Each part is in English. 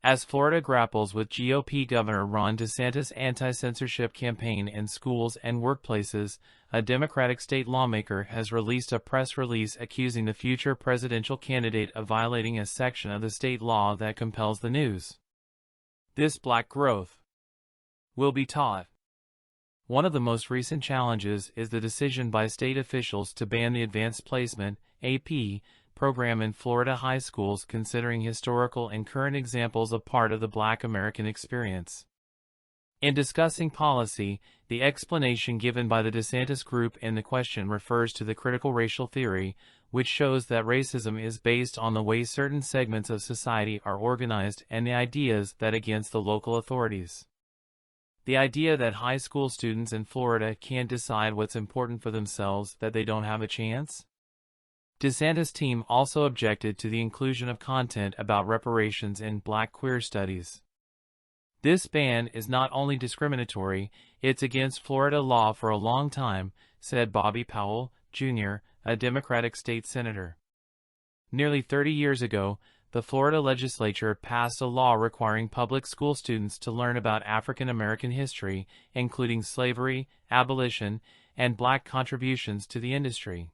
As Florida grapples with GOP Governor Ron DeSantis' anti-censorship campaign in schools and workplaces, a Democratic state lawmaker has released a press release accusing the future presidential candidate of violating a section of the state law that compels the news. This black growth will be taught. One of the most recent challenges is the decision by state officials to ban the Advanced Placement (AP) program in Florida high schools, considering historical and current examples of part of the Black American experience. In discussing policy, the explanation given by the DeSantis group in the question refers to the critical racial theory, which shows that racism is based on the way certain segments of society are organized and the ideas that against the local authorities. The idea that high school students in Florida can't decide what's important for themselves, that they don't have a chance? DeSantis' team also objected to the inclusion of content about reparations in Black queer studies. This ban is not only discriminatory, it's against Florida law for a long time, said Bobby Powell, Jr., a Democratic state senator. Nearly 30 years ago, the Florida legislature passed a law requiring public school students to learn about African American history, including slavery, abolition, and Black contributions to the industry.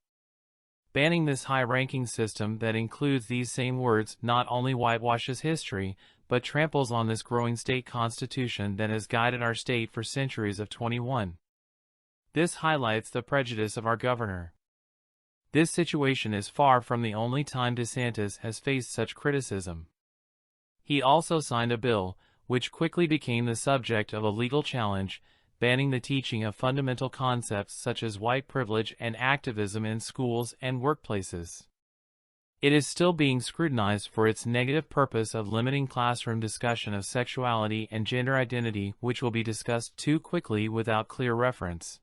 Banning this high-ranking system that includes these same words not only whitewashes history, but tramples on this growing state constitution that has guided our state for centuries of 21. This highlights the prejudice of our governor. This situation is far from the only time DeSantis has faced such criticism. He also signed a bill, which quickly became the subject of a legal challenge, banning the teaching of fundamental concepts such as white privilege and activism in schools and workplaces. It is still being scrutinized for its negative purpose of limiting classroom discussion of sexuality and gender identity, which will be discussed too quickly without clear reference.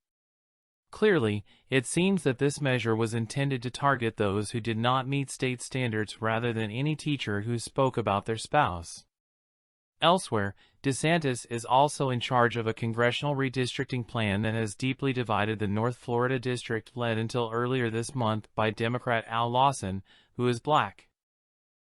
Clearly, it seems that this measure was intended to target those who did not meet state standards rather than any teacher who spoke about their spouse. Elsewhere, DeSantis is also in charge of a congressional redistricting plan that has deeply divided the North Florida district, led until earlier this month by Democrat Al Lawson, who is Black.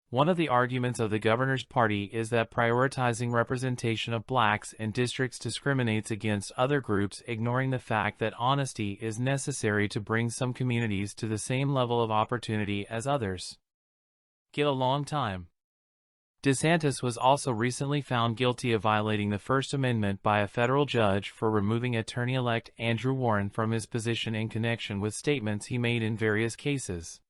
One of the arguments of the governor's party is that prioritizing representation of Blacks in districts discriminates against other groups, ignoring the fact that honesty is necessary to bring some communities to the same level of opportunity as others. Get a long time. DeSantis was also recently found guilty of violating the First Amendment by a federal judge for removing attorney-elect Andrew Warren from his position in connection with statements he made in various cases.